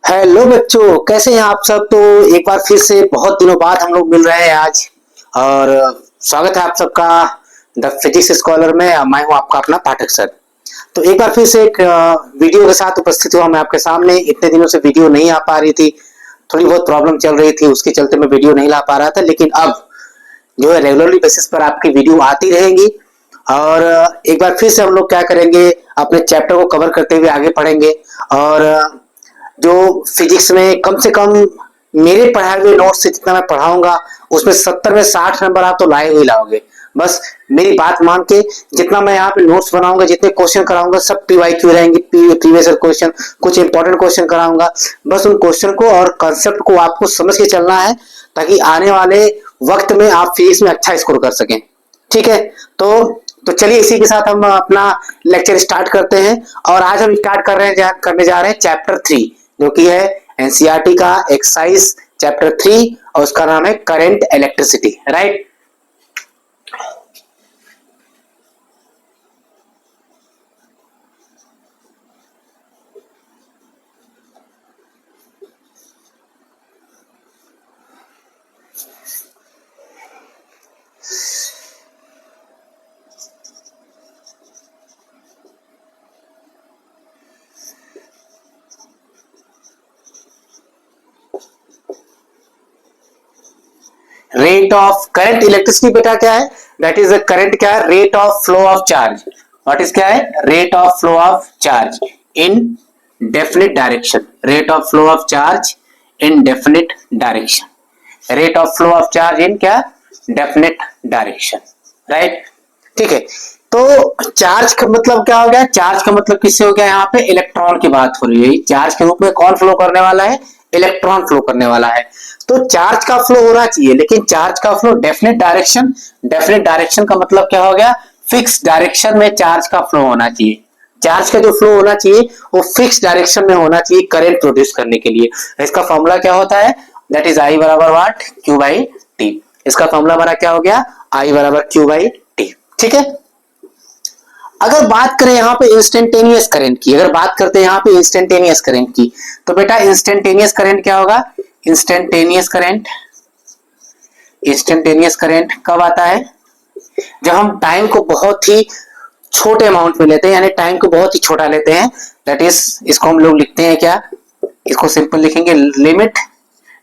Hello बच्चों, कैसे हैं आप सब। तो एक बार फिर से बहुत दिनों बाद हम लोग मिल रहे हैं आज। और स्वागत है आप सबका द फिजिक्स स्कॉलर में। मैं हूं आपका अपना पाठक सर। तो एक बार फिर से एक वीडियो के साथ उपस्थित हुआ मैं आपके सामने। इतने दिनों से वीडियो नहीं आ पा रही थी, थोड़ी बहुत प्रॉब्लम चल रही थी, उसके चलते मैं वीडियो नहीं ला पा रहा था। लेकिन अब जो है रेगुलरली बेसिस पर आपकी वीडियो आती रहेंगी। और एक बार फिर से हम लोग क्या करेंगे, अपने चैप्टर को कवर करते हुए आगे पढ़ेंगे। और जो फिजिक्स में कम से कम मेरे पढ़ाए हुए नोट्स से जितना मैं पढ़ाऊंगा, उसमें 70 में 60 नंबर आप तो लाए ही लाओगे। बस मेरी बात मान के जितना मैं यहाँ पे नोट्स बनाऊंगा, जितने क्वेश्चन कराऊंगा, सब पीवाईक्यू रहेंगे, प्रीवियस क्वेश्चन, कुछ इंपॉर्टेंट क्वेश्चन कराऊंगा। बस उन क्वेश्चन को और कंसेप्ट को आपको समझ के चलना है, ताकि आने वाले वक्त में आप फिजिक्स में अच्छा स्कोर कर सकें। ठीक है। तो चलिए इसी के साथ हम अपना लेक्चर स्टार्ट करते हैं। और आज हम स्टार्ट करने जा रहे हैं चैप्टर 3, जो कि है एनसीईआरटी का एक्सरसाइज चैप्टर 3, और उसका नाम है current electricity. Right. Rate of current electricity बेटा क्या है? दैट इज करंट क्या है? Rate of flow of charge. What is क्या है? Rate of flow of charge in definite direction. Rate of flow of charge in definite direction. Rate of flow of charge in क्या? Definite direction. Right. ठीक है। तो charge का मतलब क्या हो गया? चार्ज का मतलब किससे हो गया? यहाँ पे इलेक्ट्रॉन की बात हो रही है। चार्ज के रूप में कौन फ्लो करने वाला है? इलेक्ट्रॉन फ्लो करने वाला है। तो चार्ज का फ्लो होना चाहिए, लेकिन चार्ज का flow definite direction. Definite direction का मतलब क्या हो गया? फिक्स डायरेक्शन में चार्ज का फ्लो होना चाहिए। चार्ज का जो फ्लो होना चाहिए वो फिक्स डायरेक्शन में होना चाहिए करंट प्रोड्यूस करने के लिए। इसका फॉर्मूला क्या होता है? दैट इज आई बराबर वाट? Q by T. इसका फॉर्मूला हमारा क्या हो गया? आई बराबर क्यू बाई टी। ठीक है। अगर बात करें यहाँ पे इंस्टेंटेनियस करंट की, अगर बात करते हैं यहाँ पे इंस्टेंटेनियस करंट की, तो बेटा इंस्टेंटेनियस करंट क्या होगा? इंस्टेंटेनियस करंट, इंस्टेंटेनियस करंट कब आता है? जब हम टाइम को बहुत ही छोटे अमाउंट में लेते हैं, यानी टाइम को बहुत ही छोटा लेते हैं। दैट इज, इसको हम लोग लिखते हैं क्या? इसको सिंपल लिखेंगे, लिमिट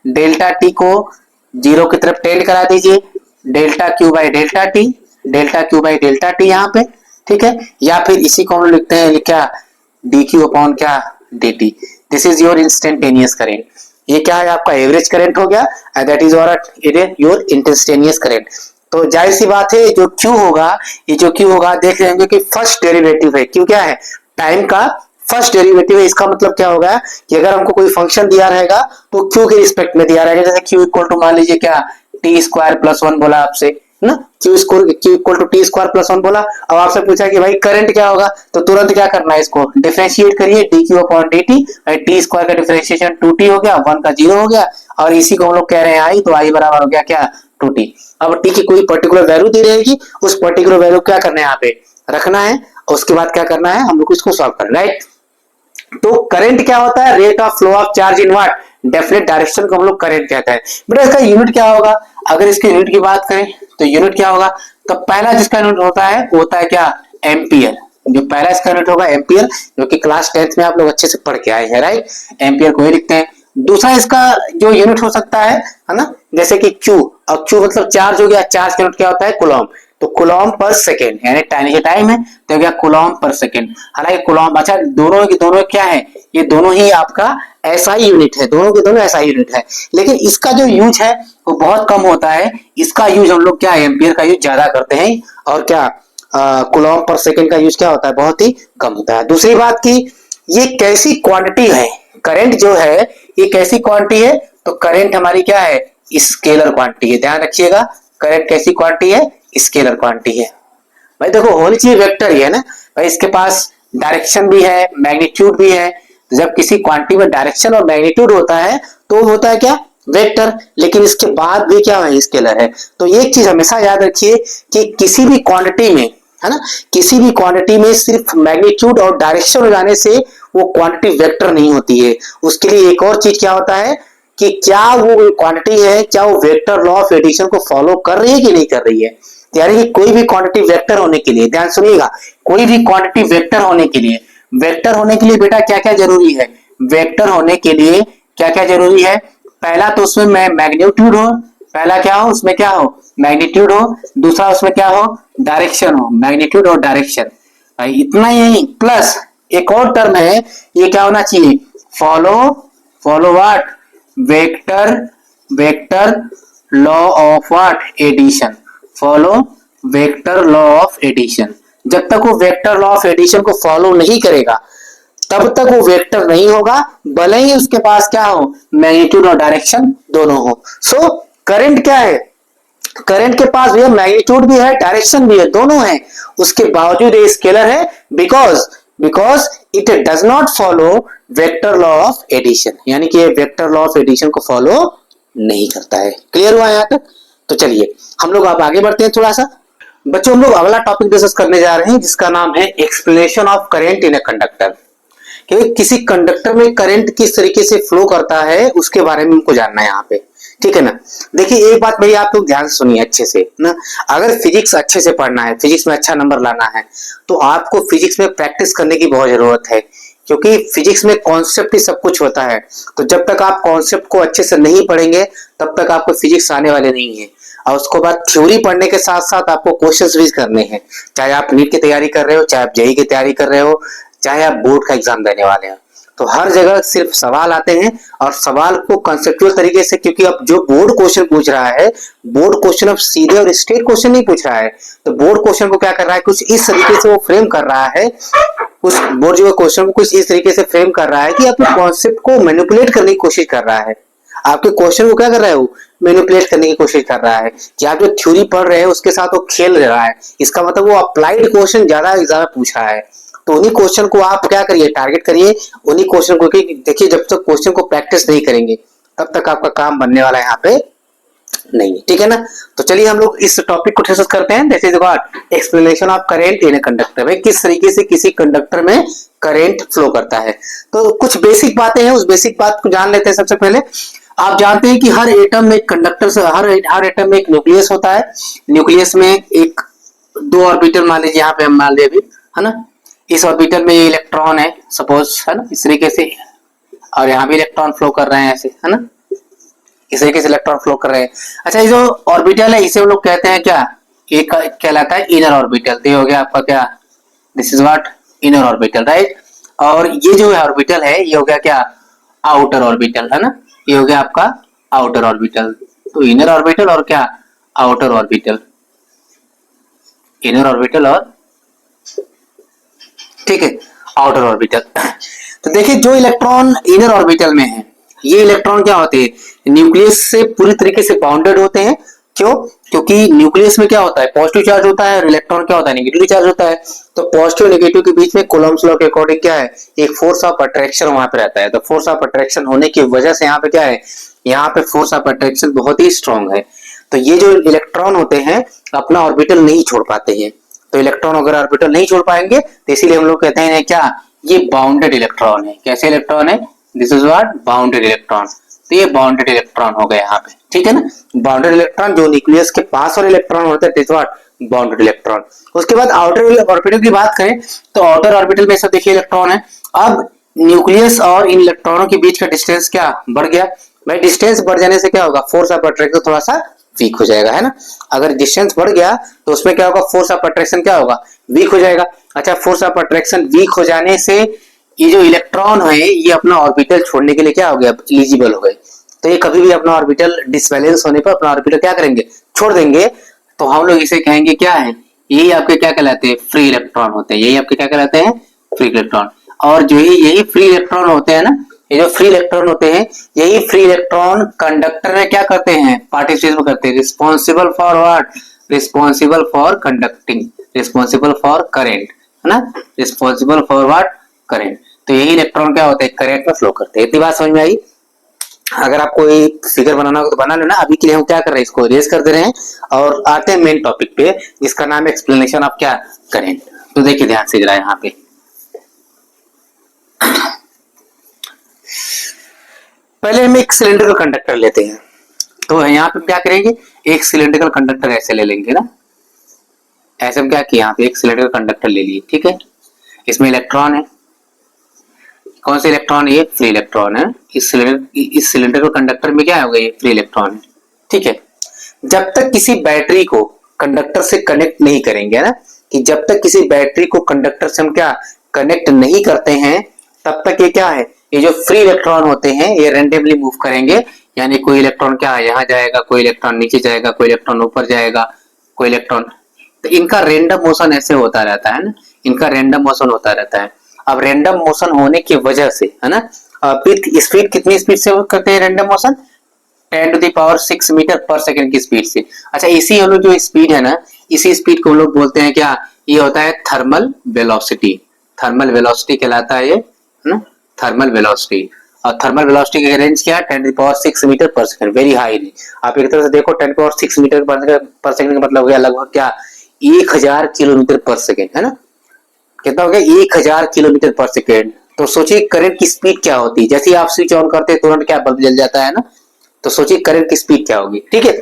डेल्टा टी को जीरो की तरफ टेंड करा दीजिए। Delta Q by delta T, delta Q by delta T यहाँ पे। ठीक है। या फिर इसी को हम लोग लिखते हैं क्या? डी क्यू अपॉन क्या? D T. This is your instantaneous current. ये क्या है? आपका एवरेज करंट हो गया, and that is your instantaneous current. तो जाहिर सी बात है, जो क्यू होगा, ये जो क्यू होगा, देख लेंगे कि फर्स्ट डेरिवेटिव है। क्यू क्या है? टाइम का फर्स्ट डेरिवेटिव है। इसका मतलब क्या होगा कि अगर हमको कोई फंक्शन दिया रहेगा तो क्यू के रिस्पेक्ट में दिया रहेगा। जैसे क्यू इक्वल टू मान लीजिए क्या? टी स्क्वायर प्लस वन बोला आपसे ना, Q equal to T square plus one बोला। अब आपसे पूछा कि भाई करंट क्या होगा, तो तुरंत क्या करना है? इसको डिफरेंशिएट करिए, D Q upon D T. T square का डिफरेंशिएशन टू टी हो गया, वन का जीरो हो गया, और इसी को हम लोग कह रहे हैं आई, तो आई बराबर हो गया क्या? To T. अब टी की कोई पर्टिकुलर वैल्यू दी रहेगी, उस पर्टिकुलर वैल्यू क्या करना है? यहाँ पे रखना है, और उसके बाद क्या करना है? हम लोग को इसको सॉल्व करना है। राइट। तो करंट क्या होता है? Rate of flow of charge in what? Definite direction को हम लोग करंट कहते हैं। बेटा इसका यूनिट क्या होगा? अगर इसके यूनिट की बात करें तो यूनिट क्या होगा? तो पहला जिसका यूनिट होता है वो होता है क्या? एम्पियर। जो पहला इसका यूनिट होगा एम्पियर, जो कि क्लास 10th में आप लोग अच्छे से पढ़ के आए हैं। राइट। एम्पियर को ही लिखते हैं। दूसरा इसका जो यूनिट हो सकता है ना, जैसे कि क्यू। अब क्यू मतलब चार्ज हो गया, चार्ज का यूनिट क्या होता है? कूलॉम। तो कूलॉम पर सेकेंड, यानी टाइम है तो क्या? कूलॉम पर सेकेंड। हालांकि कूलॉम, अच्छा दोनों की दोनों क्या है? ये दोनों ही आपका एसआई यूनिट है, दोनों के दोनों एसआई यूनिट है। लेकिन इसका जो यूज है वो बहुत कम होता है। इसका यूज हम लोग क्या? एम्पियर का यूज ज्यादा करते हैं। और क्या कूलॉम पर सेकेंड का यूज क्या होता है? बहुत ही कम होता है। दूसरी बात की, ये कैसी क्वांटिटी है? करंट जो है ये कैसी क्वांटिटी है? तो करंट हमारी क्या है? स्केलर क्वांटिटी है। ध्यान रखिएगा, करंट कैसी क्वांटिटी है? स्केलर क्वांटिटी है। भाई देखो, होनी चाहिए वेक्टर ही है ना भाई। इसके पास डायरेक्शन भी है, मैग्नीट्यूड भी है। जब किसी क्वांटिटी में डायरेक्शन और मैग्नीट्यूड होता है तो होता है क्या? वेक्टर। लेकिन इसके बाद भी क्या है? स्केलर है। तो एक चीज हमेशा याद रखिए कि किसी भी क्वांटिटी में, है ना, किसी भी क्वांटिटी में सिर्फ मैग्नीट्यूड और डायरेक्शन हो जाने से वो क्वांटिटी वेक्टर नहीं होती है। उसके लिए एक और चीज क्या होता है कि क्या वो क्वांटिटी है, क्या वो वेक्टर लॉ ऑफ एडिशन को फॉलो कर रही है कि नहीं कर रही है। यानी कि कोई भी क्वांटिटी वेक्टर होने के लिए, ध्यान सुनिएगा, कोई भी क्वांटिटी वेक्टर होने के लिए, वेक्टर होने के लिए बेटा क्या क्या जरूरी है, वेक्टर होने के लिए क्या क्या जरूरी है। पहला तो उसमें मैग्नीट्यूड हो, पहला क्या हो उसमें, क्या हो, मैग्नीट्यूड हो। दूसरा उसमें क्या हो, डायरेक्शन हो, मैग्नीट्यूड और डायरेक्शन। भाई इतना ही, प्लस एक और टर्म है, ये क्या होना चाहिए, follow, follow what, vector, vector law of what, addition, follow vector law of addition. जब तक वो वेक्टर लॉ ऑफ एडिशन को फॉलो नहीं करेगा तब तक वो वेक्टर नहीं होगा, भले ही उसके पास क्या हो, मैग्नीट्यूड और डायरेक्शन दोनों हो। सो करंट क्या है, करंट के पास भी मैग्नीट्यूड भी है, डायरेक्शन भी है, दोनों है, उसके बावजूद ये स्केलर है, because because it does not follow vector law of addition, यानी कि ये वेक्टर लॉ ऑफ एडिशन को फॉलो नहीं करता है। क्लियर हुआ यहाँ तक। तो चलिए हम लोग अब आगे बढ़ते हैं थोड़ा सा। बच्चों हम लोग अगला टॉपिक डिस्कस करने जा रहे हैं जिसका नाम है explanation of current in a conductor. कि किसी कंडक्टर में करंट किस तरीके से फ्लो करता है उसके बारे में हमको जानना है यहाँ पे, ठीक है ना। देखिए एक बात भैया आप लोग ध्यान से सुनिए अच्छे से ना, अगर फिजिक्स अच्छे से पढ़ना है, फिजिक्स में अच्छा नंबर लाना है, तो आपको फिजिक्स में प्रैक्टिस करने की बहुत जरूरत है, क्योंकि फिजिक्स में कॉन्सेप्ट ही सब कुछ होता है। तो जब तक आप कॉन्सेप्ट को अच्छे से नहीं पढ़ेंगे तब तक आपको फिजिक्स आने वाले नहीं है। और उसके बाद थ्योरी पढ़ने के साथ साथ आपको क्वेश्चंस भी करने हैं, चाहे आप नीट की तैयारी कर रहे हो, चाहे आप जेईई की तैयारी कर रहे हो, चाहे आप बोर्ड का एग्जाम देने वाले हैं। तो हर जगह सिर्फ सवाल आते हैं और सवाल को कंसेप्चुअल तरीके से, क्योंकि अब जो बोर्ड क्वेश्चन पूछ रहा है, बोर्ड क्वेश्चन अब सीधे और स्ट्रेट क्वेश्चन नहीं पूछ रहा है। तो बोर्ड क्वेश्चन को क्या कर रहा है, कुछ इस तरीके से वो फ्रेम कर रहा है, उस बोर्ड जो क्वेश्चन को कुछ इस तरीके से फ्रेम कर रहा है कि आपके कॉन्सेप्ट को मैनिपुलेट करने की कोशिश कर रहा है, आपके क्वेश्चन को क्या कर रहा है, वो मैनिपुलेट करने की कोशिश कर रहा है कि आप जो थ्योरी पढ़ रहे हैं उसके साथ वो खेल रहा है। इसका मतलब वो अप्लाइड क्वेश्चन ज्यादा एग्जाम में पूछ रहा है। तो उन्हीं क्वेश्चन को आप क्या करिए, टारगेट करिए उन्हीं क्वेश्चन को। देखिए जब तक क्वेश्चन को प्रैक्टिस नहीं करेंगे तब तक आपका काम बनने वाला है यहाँ पे नहीं, ठीक है ना। तो चलिए हम लोग इस टॉपिक को डिस्कस करते हैं। This is what, explanation of current in a conductor में, किस तरीके से किसी कंडक्टर में करंट फ्लो करता है। तो कुछ बेसिक बातें हैं, उस बेसिक बात को जान लेते हैं। सबसे पहले आप जानते हैं कि हर एटम में एक कंडक्टर से, हर एटम में एक न्यूक्लियस होता है। न्यूक्लियस में एक दो ऑर्बिटल मान लीजिए, यहाँ पे हम मान लिए है ना, इस ऑर्बिटल में ये इलेक्ट्रॉन है सपोज, है ना, इस तरीके से, और यहाँ भी इलेक्ट्रॉन फ्लो कर रहे हैं ऐसे, है ना, इस तरीके से इलेक्ट्रॉन फ्लो कर रहे हैं। अच्छा, ये जो ऑर्बिटल है इसे हम लोग कहते हैं क्या, एक कहलाता है इनर ऑर्बिटल। तो ये हो गया आपका क्या, this is what, inner orbital, right. और ये जो है ऑर्बिटल है ये हो गया क्या, आउटर ऑर्बिटल, है ना, ये हो गया आपका आउटर ऑर्बिटल। तो इनर ऑर्बिटल और क्या, आउटर ऑर्बिटल, इनर ऑर्बिटल और, ठीक है, आउटर ऑर्बिटल। तो देखिए जो इलेक्ट्रॉन इनर ऑर्बिटल में है, ये इलेक्ट्रॉन क्या होते हैं, न्यूक्लियस से पूरी तरीके से बाउंडेड होते हैं। क्यों, क्योंकि न्यूक्लियस में क्या होता है, पॉजिटिव चार्ज होता है, और इलेक्ट्रॉन क्या होता है, नेगेटिव चार्ज होता है। तो पॉजिटिव और नेगेटिव के बीच में कूलम्ब्स लॉ के अकॉर्डिंग क्या है, एक फोर्स ऑफ अट्रैक्शन वहां पे रहता है। तो फोर्स ऑफ अट्रैक्शन होने की वजह से यहाँ पे क्या है, यहाँ पे फोर्स ऑफ अट्रैक्शन बहुत ही स्ट्रॉन्ग है। तो ये जो इलेक्ट्रॉन होते हैं अपना ऑर्बिटल नहीं छोड़ पाते हैं। तो इलेक्ट्रॉन अगर ऑर्बिटल नहीं छोड़ पाएंगे तो इसीलिए हम लोग कहते हैं क्या, ये बाउंडेड इलेक्ट्रॉन है। कैसे इलेक्ट्रॉन है, this is what, bounded electron. तो ये बाउंडेड इलेक्ट्रॉन हो गए यहाँ पे, ठीक है ना। बाउंडेड इलेक्ट्रॉन जो न्यूक्लियस के पास और इलेक्ट्रॉन होते हैं, दिस व्हाट, बाउंडेड इलेक्ट्रॉन। उसके बाद आउटर ऑर्बिटल की बात करें तो आउटर ऑर्बिटल में सब देखिए इलेक्ट्रॉन है। अब न्यूक्लियस और इन इलेक्ट्रॉनों के बीच का डिस्टेंस क्या बढ़ गया, भाई डिस्टेंस बढ़ जाने से क्या होगा, फोर्स ऑफ अट्रैक्शन थोड़ा सा वीक हो जाएगा, है ना। अगर डिस्टेंस बढ़ गया तो उसमें क्या होगा, फोर्स ऑफ अट्रैक्शन क्या होगा, वीक हो जाएगा। अच्छा, फोर्स ऑफ अट्रैक्शन वीक हो जाने से ये जो इलेक्ट्रॉन है ये अपना ऑर्बिटल छोड़ने के लिए क्या हो गया, एलिजिबल हो गए। तो ये कभी भी अपना ऑर्बिटल डिसबैलेंस होने पर अपना ऑर्बिटल क्या करेंगे, छोड़ देंगे। तो हम लोग इसे कहेंगे क्या है, यही आपके क्या कहलाते हैं, फ्री इलेक्ट्रॉन होते हैं। यही आपके क्या कहलाते हैं, फ्री इलेक्ट्रॉन। और जो यही फ्री इलेक्ट्रॉन होते हैं ना, ये जो फ्री इलेक्ट्रॉन होते हैं, यही फ्री इलेक्ट्रॉन कंडक्टर में क्या करते हैं, पार्टिसिपेट करते हैं। Responsible for what, responsible for conducting, responsible for current, है ना, रिस्पॉन्सिबल फॉर व्हाट, करेंट। तो यही इलेक्ट्रॉन क्या होते हैं, करंट में फ्लो करते हैं। इतनी बात समझ में आई। अगर आपको एक फिगर बनाना हो तो बना लेना। अभी के लिए हम क्या कर रहे हैं, इसको इरेज कर दे रहे हैं और आते हैं मेन टॉपिक पे, जिसका नाम है एक्सप्लेनेशन ऑफ क्या, करंट। तो देखिए ध्यान से जरा यहाँ पे, पहले हम एक सिलेंड्रिकल कंडक्टर लेते हैं, तो यहाँ पे क्या करेंगे, एक सिलेंड्रिकल कंडक्टर ऐसे ले लेंगे ना, ऐसे हम क्या किया, यहाँ पे एक सिलेंड्रिकल कंडक्टर ले लिए, ठीक है। इसमें इलेक्ट्रॉन है, कौन से इलेक्ट्रॉन है, ये फ्री इलेक्ट्रॉन है। इस सिलेंड्रिकल कंडक्टर में क्या होगा, ये फ्री इलेक्ट्रॉन है, ठीक है। जब तक किसी बैटरी को कंडक्टर से कनेक्ट नहीं करेंगे ना, कि जब तक किसी बैटरी को कंडक्टर से हम क्या कनेक्ट नहीं करते हैं, तब तक ये क्या है, ये जो फ्री इलेक्ट्रॉन होते हैं ये रैंडमली मूव करेंगे, यानी कोई इलेक्ट्रॉन क्या है, यहाँ जाएगा, कोई इलेक्ट्रॉन नीचे जाएगा, कोई इलेक्ट्रॉन ऊपर जाएगा, कोई इलेक्ट्रॉन, तो इनका रैंडम मोशन ऐसे होता रहता है ना, इनका रैंडम मोशन होता रहता है। अब रैंडम मोशन होने की वजह से है ना, स्पीड कितनी स्पीड से करते हैं रैंडम मोशन, 10⁻⁶ मीटर पर सेकंड की स्पीड से। अच्छा, इसी हम लोग जो स्पीड है ना, इसी स्पीड को हम लोग बोलते हैं क्या, ये होता है थर्मल वेलोसिटी। थर्मल वेलोसिटी कहलाता है ये, है ना, थर्मल वेलोसिटी। और थर्मल वेलोसिटी की रेंज क्या है, 10⁻⁶ मीटर पर सेकंड, वेरी हाई रेंज। आप एक तरह से देखो 10⁻⁶ मीटर पर सेकंड का मतलब हो गया लगभग क्या, 1000 किलोमीटर पर सेकंड, है ना। कितना हो गया, 1000 किलोमीटर पर सेकंड। तो सोचिए करंट की स्पीड क्या होती है, जैसे ही आप स्विच ऑन करते हैं तुरंत क्या बल्ब जल जाता है ना, तो सोचिए करंट की स्पीड क्या होगी, ठीक है।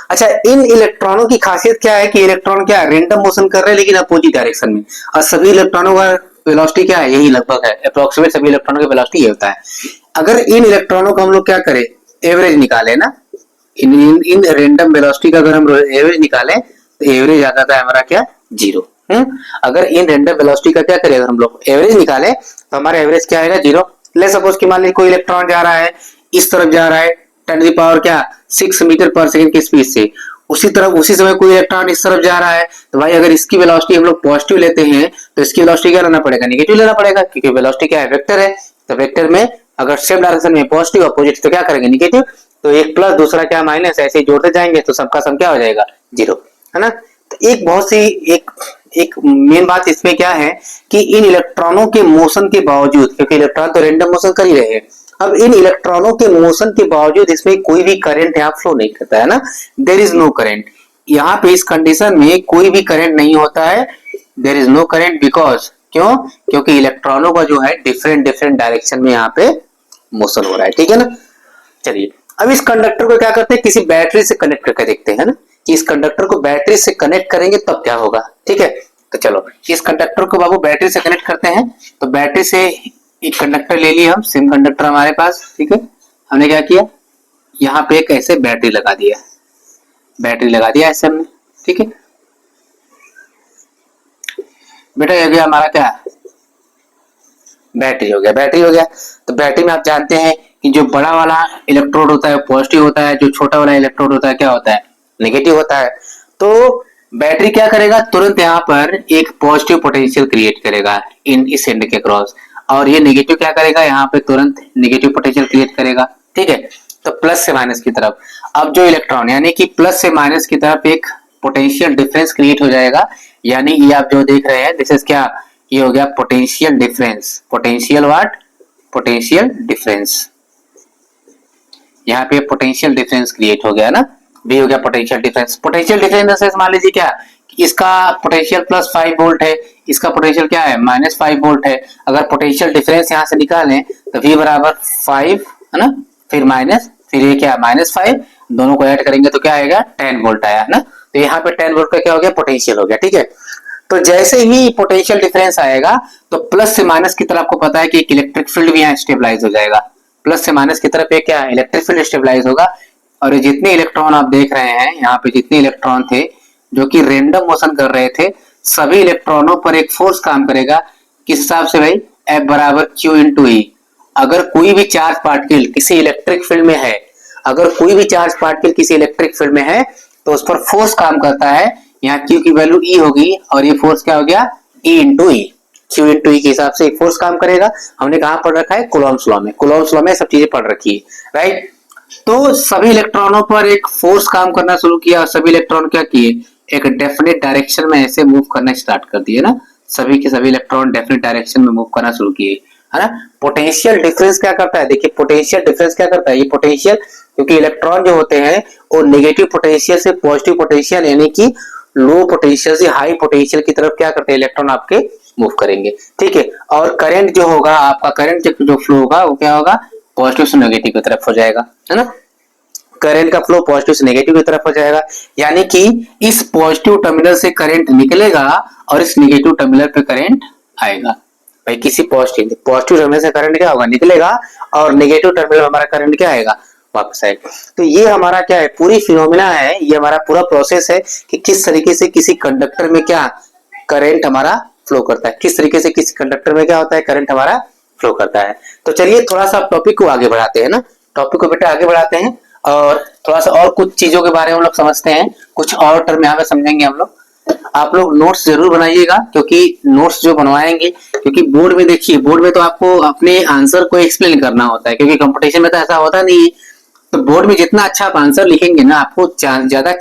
अच्छा, इन इलेक्ट्रॉनों की खासियत क्या है कि इलेक्ट्रॉन क्या रैंडम मोशन कर रहे हैं लेकिन अपोजिट डायरेक्शन में, और सभी इलेक्ट्रॉनों का वेलोसिटी क्या है, यही लगभग है, अप्रोक्सीमेट सभी इलेक्ट्रॉनों की वेलोसिटी ये होता है। अगर इन इलेक्ट्रॉनों को हम लोग क्या करें, एवरेज निकाले ना, इन रैंडम वेलोसिटी का अगर हम एवरेज निकालें तो एवरेज आ जाता है हमारा क्या, 0। अगर इन रैंडम वेलोसिटी का क्या करें, अगर हम लोग एवरेज निकाले तो हमारा एवरेज क्या आएगा, 0। ले सपोज कि मान लीजिए कोई इलेक्ट्रॉन जा रहा है, इस तरफ जा रहा है 10⁻⁶ मीटर पर सेकंड की स्पीड से, उसी समय कोई इलेक्ट्रॉन इस तरफ जा रहा है, तो भाई अगर इसकी वेलोसिटी हम लोग पॉजिटिव लेते हैं तो इसकी वेलोसिटी क्या लेना पड़ेगा, नेगेटिव लेना पड़ेगा, क्योंकि वेलोसिटी क्या है, वेक्टर है। तो वेक्टर में अगर सेम डायरेक्शन में पॉजिटिव अपोजिट तो क्या करेंगे, नेगेटिव, तो एक प्लस दूसरा क्या माइनस, ऐसे ही जोड़ते जाएंगे तो सबका सम क्या हो जाएगा, 0, है ना। तो एक बहुत सी एक मेन बात इसमें क्या है कि इन इलेक्ट्रॉनों के मोशन के बावजूद, क्योंकि इलेक्ट्रॉन तो रैंडम मोशन कर ही रहे हैं, अब इन इलेक्ट्रॉनों के मोशन के बावजूद इसमें कोई भी करंट यहाँ फ्लो नहीं करता है ना, देयर इज नो करंट। यहाँ पे इस कंडीशन में कोई भी करंट नहीं होता है, there is no current, because क्यों, क्योंकि इलेक्ट्रॉनों का जो है डिफरेंट डायरेक्शन में यहाँ पे मोशन हो रहा है, ठीक है ना। चलिए अब इस कंडक्टर को क्या करते हैं, किसी बैटरी से कनेक्ट करके देखते हैं ना, कि इस कंडक्टर को बैटरी से कनेक्ट करेंगे तब क्या होगा, ठीक है। तो चलो इस कंडक्टर को बाबू बैटरी से कनेक्ट करते हैं, तो बैटरी से एक कंडक्टर ले लिए हम, सिम कंडक्टर हमारे पास, ठीक है। हमने क्या किया, यहाँ पे एक ऐसे बैटरी लगा दिया, ऐसे हमने, ठीक है। बेटा ये गया हमारा क्या, बैटरी हो गया। तो बैटरी में आप जानते हैं कि जो बड़ा वाला इलेक्ट्रोड होता है पॉजिटिव होता है, जो छोटा वाला इलेक्ट्रोड होता है क्या होता है, नेगेटिव होता है। तो बैटरी क्या करेगा, तुरंत यहाँ पर एक पॉजिटिव पोटेंशियल क्रिएट करेगा इन इस एंड के क्रॉस, और ये नेगेटिव क्या करेगा, यहाँ पे तुरंत नेगेटिव पोटेंशियल क्रिएट करेगा, ठीक है। तो प्लस से माइनस की तरफ, अब जो इलेक्ट्रॉन यानी कि प्लस से माइनस की तरफ एक पोटेंशियल डिफरेंस क्रिएट हो जाएगा, यानी ये आप जो देख रहे हैं दिस इज क्या, ये हो गया पोटेंशियल डिफरेंस, पोटेंशियल डिफरेंस, यहाँ पे पोटेंशियल डिफरेंस क्रिएट हो गया ना, भी हो गया पोटेंशियल डिफरेंस। पोटेंशियल डिफरेंस मान लीजिए क्या, इसका पोटेंशियल +5 वोल्ट है, इसका पोटेंशियल क्या है -5 वोल्ट है। अगर पोटेंशियल डिफरेंस यहाँ से निकालें तो V बराबर 5 है ना, फिर माइनस, फिर ये क्या -5, दोनों को ऐड करेंगे तो क्या आएगा 10 वोल्ट आया ना। तो यहाँ पे 10 वोल्ट का क्या हो गया, पोटेंशियल हो गया, ठीक है। तो जैसे ही पोटेंशियल डिफरेंस आएगा तो प्लस से माइनस की तरफ आपको पता है कि एक इलेक्ट्रिक फील्ड भी यहाँ स्टेबलाइज हो जाएगा, प्लस से माइनस की तरफ एक क्या है इलेक्ट्रिक फील्ड स्टेबलाइज होगा। और ये जितने इलेक्ट्रॉन आप देख रहे हैं यहाँ पे, जितने इलेक्ट्रॉन थे जो कि रैंडम मोशन कर रहे थे, सभी इलेक्ट्रॉनों पर एक फोर्स काम करेगा, किस हिसाब से भाई, F बराबर Q इंटू E। अगर कोई भी चार्ज पार्टिकल किसी इलेक्ट्रिक फील्ड में है, अगर कोई भी चार्ज पार्टिकल किसी इलेक्ट्रिक फील्ड में है तो उस पर फोर्स काम करता है, यहाँ Q की वैल्यू E होगी और ये फोर्स क्या हो गया E into E, Q into E के हिसाब से एक फोर्स काम करेगा। हमने कहाँ पढ़ रखा है, कूलॉम्स लॉ में, कूलॉम्स लॉ में सब चीजें पढ़ रखी है, राइट। तो सभी इलेक्ट्रॉनों पर एक फोर्स काम करना शुरू किया और सभी इलेक्ट्रॉन क्या किए, एक डेफिनेट डायरेक्शन में ऐसे मूव करना स्टार्ट कर दिए ना, सभी के सभी इलेक्ट्रॉन डेफिनेट डायरेक्शन में मूव करना शुरू किए, है ना। पोटेंशियल डिफरेंस क्या करता है, देखिए पोटेंशियल डिफरेंस क्या करता है, ये पोटेंशियल, क्योंकि इलेक्ट्रॉन जो होते हैं वो नेगेटिव पोटेंशियल से पॉजिटिव पोटेंशियल यानी कि लो पोटेंशियल से हाई पोटेंशियल की तरफ क्या करते हैं इलेक्ट्रॉन आपके मूव करेंगे, ठीक है। और करंट जो होगा आपका, करंट जो फ्लो होगा वो क्या होगा, पॉजिटिव से नेगेटिव की तरफ हो जाएगा, है ना। करंट का फ्लो पॉजिटिव से नेगेटिव की तरफ हो जाएगा, यानी कि इस पॉजिटिव टर्मिनल से करंट निकलेगा और इस नेगेटिव टर्मिनल पे करंट आएगा। भाई किसी पॉजिटिव टर्मिनल से करंट क्या होगा, निकलेगा, और नेगेटिव टर्मिनल हमारा करंट क्या आएगा, वापस आएगा। तो ये हमारा क्या है, पूरी फिनोमिना है, ये हमारा पूरा प्रोसेस है कि किस तरीके से किसी कंडक्टर में क्या करंट हमारा फ्लो करता है, किस तरीके से किसी कंडक्टर में क्या होता है, करंट हमारा फ्लो करता है। तो चलिए थोड़ा सा टॉपिक को आगे बढ़ाते हैं ना, टॉपिक को बेटा आगे बढ़ाते हैं और थोड़ा सा और कुछ चीजों के बारे में हम लोग समझते हैं, कुछ और टर्म यहाँ पे समझेंगे हम लोग। आप लोग नोट्स जरूर बनाइएगा, क्योंकि नोट्स जो बनवाएंगे, क्योंकि बोर्ड में देखिए, बोर्ड में तो आपको अपने आंसर को एक्सप्लेन करना होता है, क्योंकि कंपटीशन में तो ऐसा होता नहीं है। तो बोर्ड में जितना अच्छा आप आंसर लिखेंगे ना, आपको ज्यादा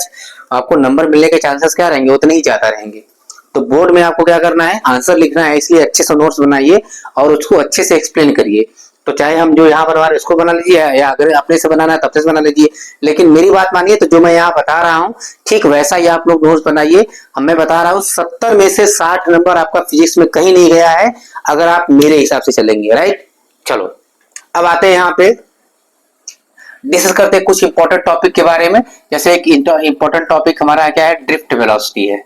आपको नंबर मिलने के चांसेस क्या रहेंगे, उतने ही ज्यादा रहेंगे। तो बोर्ड में आपको क्या करना है, आंसर लिखना है, इसलिए अच्छे से नोट्स बनाइए और उसको अच्छे से एक्सप्लेन करिए। तो चाहे हम जो यहाँ बनवा रहे हैं उसको बना लीजिए, या अगर अपने से बनाना है तब से बना लीजिए, लेकिन मेरी बात मानिए, तो जो मैं यहाँ बता रहा हूँ ठीक वैसा ही आप लोग नोट्स बनाइए। मैं बता रहा हूँ 70 में से 60 नंबर आपका फिजिक्स में कहीं नहीं गया है, अगर आप मेरे हिसाब से चलेंगे, राइट। चलो अब आते हैं यहाँ पे, डिस्कस करते हैं कुछ इंपॉर्टेंट टॉपिक के बारे में। जैसे एक इंपॉर्टेंट टॉपिक हमारा क्या है, ड्रिफ्ट वेलोसिटी है,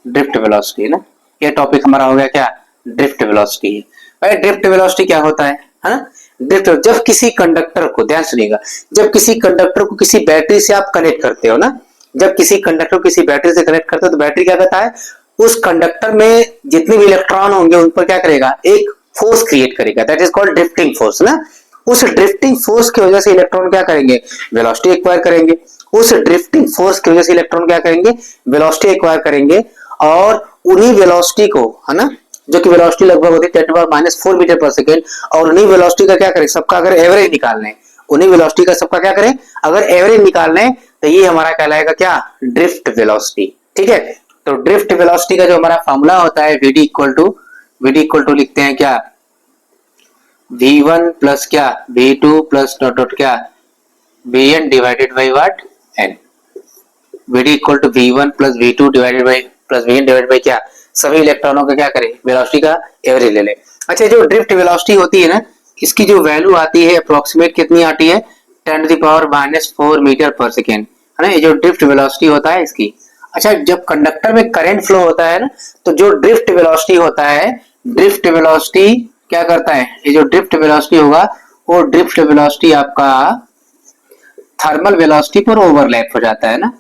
ड्रिफ्ट वेलोसिटी है ना, ये टॉपिक हमारा हो गया क्या, ड्रिफ्ट वेलोसिटी है। भाई ड्रिफ्ट वेलोसिटी क्या होता है ना। ड्रिफ्ट, जब किसी कंडक्टर को, ध्यान सुनिएगा, जब किसी कंडक्टर को किसी बैटरी से आप कनेक्ट करते हो ना, जब किसी कंडक्टर को किसी बैटरी से कनेक्ट करते हो तो बैटरी क्या करता है, उस कंडक्टर में जितने भी इलेक्ट्रॉन होंगे उन पर क्या करेगा, एक फोर्स क्रिएट करेगा, that is called drifting force ना। उस ड्रिफ्टिंग फोर्स की वजह से इलेक्ट्रॉन क्या करेंगे, वेलोसिटी एक्वायर करेंगे। उस ड्रिफ्टिंग फोर्स की वजह से इलेक्ट्रॉन क्या करेंगे, वेलोसिटी एक्वायर करेंगे। और उन्हीं वेलोसिटी को, है ना, जो कि वेलोसिटी लगभग होती है 10⁻⁴ मीटर पर सेकेंड, और उन्हीं वेलोसिटी का क्या करें, सबका अगर एवरेज निकालना है, उन्हीं वेलोसिटी का सबका क्या करें, अगर एवरेज निकालना है, तो ये हमारा कहलाएगा क्या, ड्रिफ्ट वेलोसिटी, ठीक है। तो ड्रिफ्ट वेलोसिटी का जो हमारा फॉर्मूला होता है, वीडी इक्वल टू लिखते हैं क्या, v1 प्लस क्या, v2 प्लस डॉट डॉट क्या, vn divided by what, n। V D equal to v1 plus v2 divided by plus vn divided by क्या, सभी इलेक्ट्रॉनों का क्या करें, वेलोसिटी का एवरेज ले लें। अच्छा, जो ड्रिफ्ट वेलोसिटी होती है ना, इसकी जो वैल्यू आती है अप्रोक्सीमेट कितनी आती है, 10⁻⁴ मीटर पर सेकेंड, है ना, ये जो ड्रिफ्ट वेलोसिटी होता है इसकी। अच्छा, जब कंडक्टर में करंट फ्लो होता है ना, तो जो ड्रिफ्ट वेलोसिटी होता है, ड्रिफ्ट वेलोसिटी क्या करता है, ये जो ड्रिफ्ट वेलोसिटी होगा, वो ड्रिफ्ट वेलोसिटी आपका थर्मल वेलोसिटी पर ओवरलैप हो जाता है ना,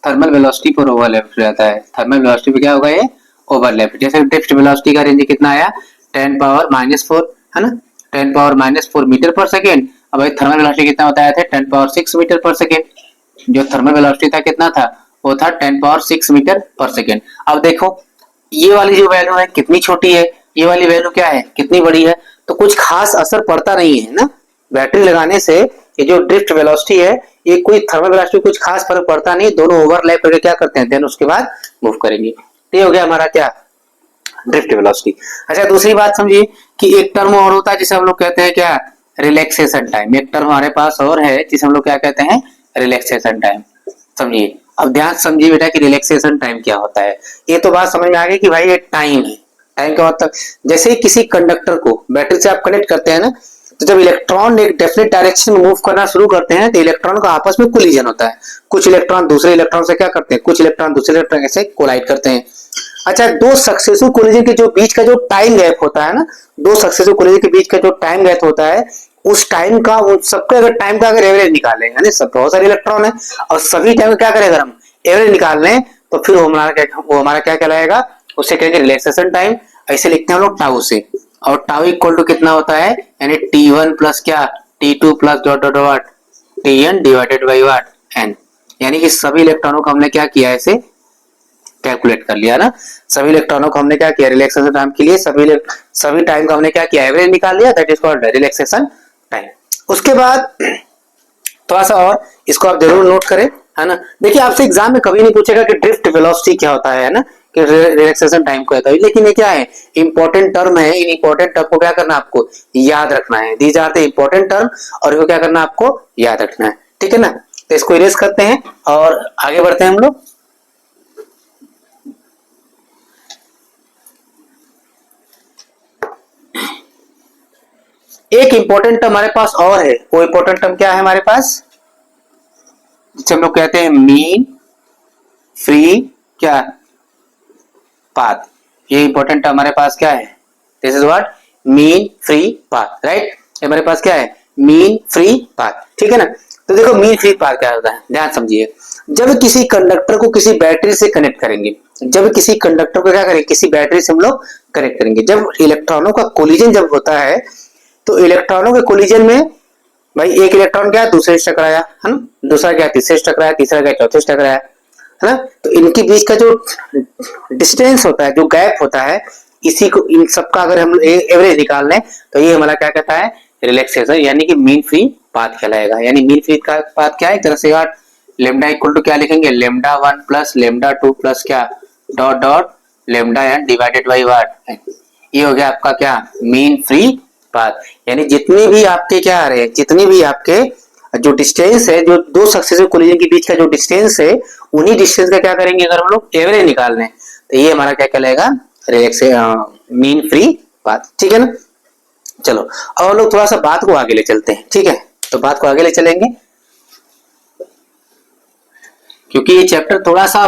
थर्मल वेलोसिटी पर ओवरलैप हो जाता है। थर्मल वेलोसिटी पे क्या होगा, ये ओवरलैप। जैसे ड्रिफ्ट वेलोसिटी का रेंज कितना आया, 10⁻⁴, है ना, 10⁻⁴ मीटर पर सेकेंड। अब भाई थर्मल वेलोसिटी कितना बताया था, 10⁻⁶ मीटर पर सेकेंड। जो थर्मल वेलोसिटी था कितना था, वो था 10⁻⁶ मीटर पर सेकेंड। अब देखो ये वाली जो वैल्यू है कितनी छोटी है, ये वाली वैल्यू क्या है, कितनी बड़ी है। तो कुछ खास असर पड़ता नहीं है ना, बैटरी लगाने से ये जो ड्रिफ्ट वेलोसिटी है, ये कोई थर्मल वेलोसिटी कुछ खास फर्क पड़ता नहीं, दोनों ओवरलैप करके क्या करते हैं, देन उसके बाद मूव करेंगे। तो ये हो गया हमारा क्या, ड्रिफ्ट वेलोसिटी। अच्छा, दूसरी बात समझिए कि एक टर्म और होता है जिसे हम लोग कहते हैं क्या, रिलैक्सेशन टाइम। एक टर्म हमारे पास और है जिसे हम लोग क्या कहते हैं, रिलैक्सेशन टाइम। समझिए, अब ध्यान समझिए बेटा कि रिलैक्सेशन टाइम क्या होता है। ये तो बात समझ में आ गई कि भाई ये टाइम है। टाइम का मतलब, जैसे ही किसी कंडक्टर को बैटरी से आप कनेक्ट करते हैं ना, तो जब इलेक्ट्रॉन एक डेफिनेट डायरेक्शन में मूव करना शुरू करते हैं, तो इलेक्ट्रॉन का आपस में कोलिजन होता है। कुछ इलेक्ट्रॉन दूसरे इलेक्ट्रॉन से क्या करते हैं, कुछ इलेक्ट्रॉन दूसरे इलेक्ट्रॉन से कोलाइड करते हैं। अच्छा, दो सक्सेसिव कोलिजन के जो बीच का जो टाइम गैप होता है ना, दो सक्सेसिव कोलिजन के बीच का जो टाइम गैप होता है, उस टाइम का, उन सबके अगर टाइम का अगर एवरेज निकालें, यानी सब बहुत सारे इलेक्ट्रॉन है और सभी टाइम क्या करें, अगर हम एवरेज निकाल लें, तो फिर वो हमारा क्या कहलाएगा, उसे कहेंगे रिलैक्सेशन टाइम। ऐसे लिखते हैं हम लोग टाउ से, और टाउ इक्वल टू कितना होता है, यानी T1 प्लस क्या, T2 plus dot dot what, Tn divided by what, n। यानी कि सभी इलेक्ट्रॉनों को हमने क्या किया, ऐसे कैलकुलेट कर लिया ना। सभी इलेक्ट्रॉनों को हमने क्या किया, रिलैक्सेशन टाइम के लिए सभी टाइम का हमने क्या किया, एवरेज निकाल लिया, that is called relaxation time. उसके बाद थोड़ा सा और इसको आप जरूर नोट करें, है ना। देखिए, आपसे एग्जाम में कभी नहीं पूछेगा कि ड्रिफ्ट वेलोसिटी क्या होता है ना, कि रिलैक्सेशन टाइम क्या होता है, लेकिन ये क्या है, इंपॉर्टेंट टर्म है। इन इंपॉर्टेंट टर्म को क्या करना, आपको याद रखना है। These are the important term, और इनको क्या करना, आपको याद रखना है, ठीक है ना। तो इसको इरेज करते हैं और आगे बढ़ते हैं हम लोग। एक इंपॉर्टेंट टर्म हमारे पास और है, वो इंपॉर्टेंट टर्म क्या है हमारे पास, जिसे हम लोग कहते हैं मीन फ्री क्या पाथ। ये इंपॉर्टेंट टर्म हमारे पास क्या है, this is what mean free path, right. हमारे पास क्या है, मीन फ्री पाथ, ठीक है ना। तो देखो मीन फ्री पाथ क्या होता है, ध्यान समझिए। जब किसी कंडक्टर को किसी बैटरी से कनेक्ट करेंगे, जब किसी कंडक्टर को क्या करेंगे, किसी बैटरी से हम लोग कनेक्ट करेंगे, जब इलेक्ट्रॉनों का कोलिजन जब होता है, तो इलेक्ट्रॉनों के कोलिजन में भाई एक इलेक्ट्रॉन क्या दूसरे से टकराया है ना, दूसरा क्या तीसरे से टकराया, तीसरा क्या चौथे से टकराया, है ना। तो इनके बीच का जो डिस्टेंस होता है, जो गैप होता है, इसी को इन सबका अगर हम एवरेज निकाल लें तो ये हमारा क्या कहता है, रिलैक्सेशन, यानी कि मीन फ्री पाथ कहलाएगा। यानी मीन फ्री का पाथ क्या है, एक तरह से लेमडा इक्वल टू क्या लिखेंगे, लेमडा 1 प्लस लेमडा 2 प्लस क्या dot dot lambda N divided by what, ये हो गया आपका क्या मीन फ्री पाथ। यानी जितनी भी आपके क्या आ रहे हैं, जितनी भी आपके जो डिस्टेंस है, जो दो सक्सेसिव कोलिजन के बीच का जो डिस्टेंस है, उन्हीं डिस्टेंस का क्या करेंगे, अगर हम लोग एवरेज निकाल लें तो ये हमारा क्या कहलाएगा, मीन फ्री पाथ, ठीक है ना। चलो अब हम लोग थोड़ा सा बात को आगे ले चलते हैं, ठीक है। तो बात को आगे ले चलेंगे, क्योंकि ये चैप्टर थोड़ा सा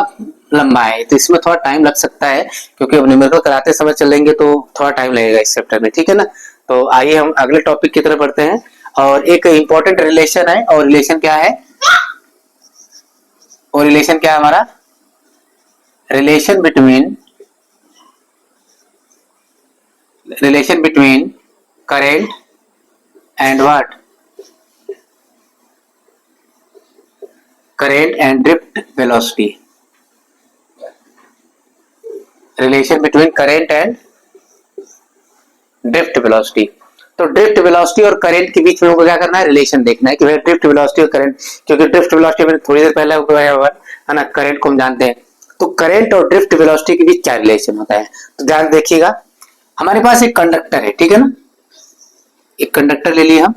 लंबा है तो इसमें थोड़ा टाइम लग सकता है, क्योंकि अब न्यूमेरिकल कराते समय चलेंगे तो थोड़ा टाइम लगेगा इस चैप्टर में, ठीक है ना। तो आइए हम अगले टॉपिक की तरफ बढ़ते हैं। और एक इंपॉर्टेंट रिलेशन है, और रिलेशन क्या है, और रिलेशन क्या है हमारा, relation between current and what, current and drift velocity, relation between current and drift velocity. तो ड्रिफ्ट वेलोसिटी और करंट के बीच में हमको क्या करना है, रिलेशन देखना है कि भाई ड्रिफ्ट वेलोसिटी और करंट, क्योंकि ड्रिफ्ट वेलोसिटी मैंने थोड़ी देर पहले बताया हुआ है ना, करंट को हम जानते हैं। तो करंट और ड्रिफ्ट वेलोसिटी के बीच क्या रिलेशन होता है, तो ध्यान देखिएगा। हमारे पास एक कंडक्टर है, ठीक है ना, एक कंडक्टर ले लिए हम,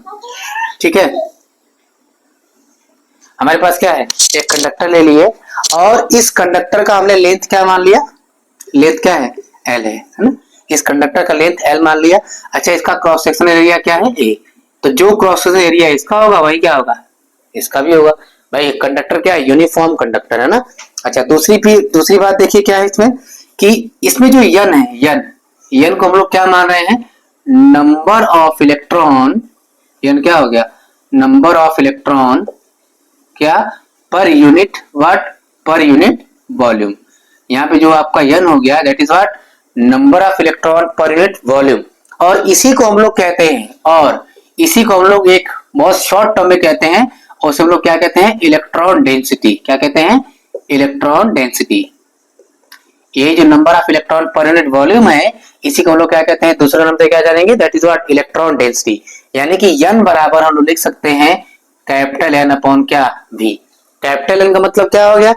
ठीक है। हमारे पास क्या है, एक कंडक्टर ले लिए, और इस कंडक्टर का हमने लेंथ क्या मान लिया, लेंथ क्या है, एल है ना। इस कंडक्टर का लेंथ एल मान लिया। अच्छा, इसका क्रॉस सेक्शन एरिया क्या है, ए। तो जो क्रॉस सेक्शन एरिया इसका होगा वही क्या होगा, इसका भी होगा। भाई कंडक्टर क्या है, यूनिफॉर्म कंडक्टर है ना। अच्छा, दूसरी बात देखिए क्या है इसमें, कि इसमें जो यन है, यन को हम लोग क्या मान रहे हैं, नंबर ऑफ इलेक्ट्रॉन, यन क्या हो गया, नंबर ऑफ इलेक्ट्रॉन क्या per unit what, per unit volume. यहाँ पे जो आपका यन हो गया, that is what number of electron per unit volume. और इसी को हम लोग कहते हैं, और इसी को हम लोग एक बहुत शॉर्ट टर्म में कहते हैं, और उसे हम लोग क्या कहते हैं, इलेक्ट्रॉन डेंसिटी। क्या कहते हैं, इलेक्ट्रॉन डेंसिटी। ये जो number of electron per unit volume है, इसी को हम लोग क्या कहते हैं, दूसरे नाम से क्या जानेंगे, that is what electron density. यानी कि यन बराबर हम लोग लिख सकते हैं कैपिटल एन अपॉन क्या वी। कैपिटल एन का मतलब क्या हो गया,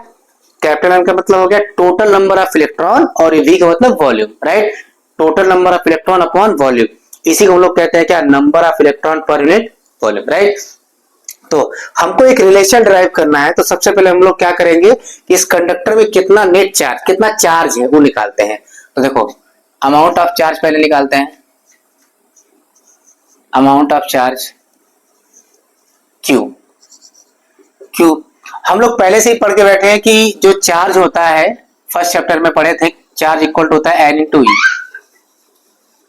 कैपिटल एन का मतलब हो गया टोटल नंबर ऑफ इलेक्ट्रॉन, और वी का मतलब volume, right. Total number of electron upon volume, इसी को हम लोग कहते हैं क्या, number of electron per unit volume, right. तो हमको एक रिलेशन ड्राइव करना है, तो सबसे पहले हम लोग क्या करेंगे कि इस कंडक्टर में कितना नेट चार्ज, कितना चार्ज है वो निकालते हैं। तो देखो अमाउंट ऑफ चार्ज पहले निकालते हैं, अमाउंट ऑफ चार्ज क्यू हम लोग पहले से ही पढ़ के बैठे हैं कि जो चार्ज होता है, फर्स्ट चैप्टर में पढ़े थे, चार्ज इक्वल टू होता है एन इंटू ई,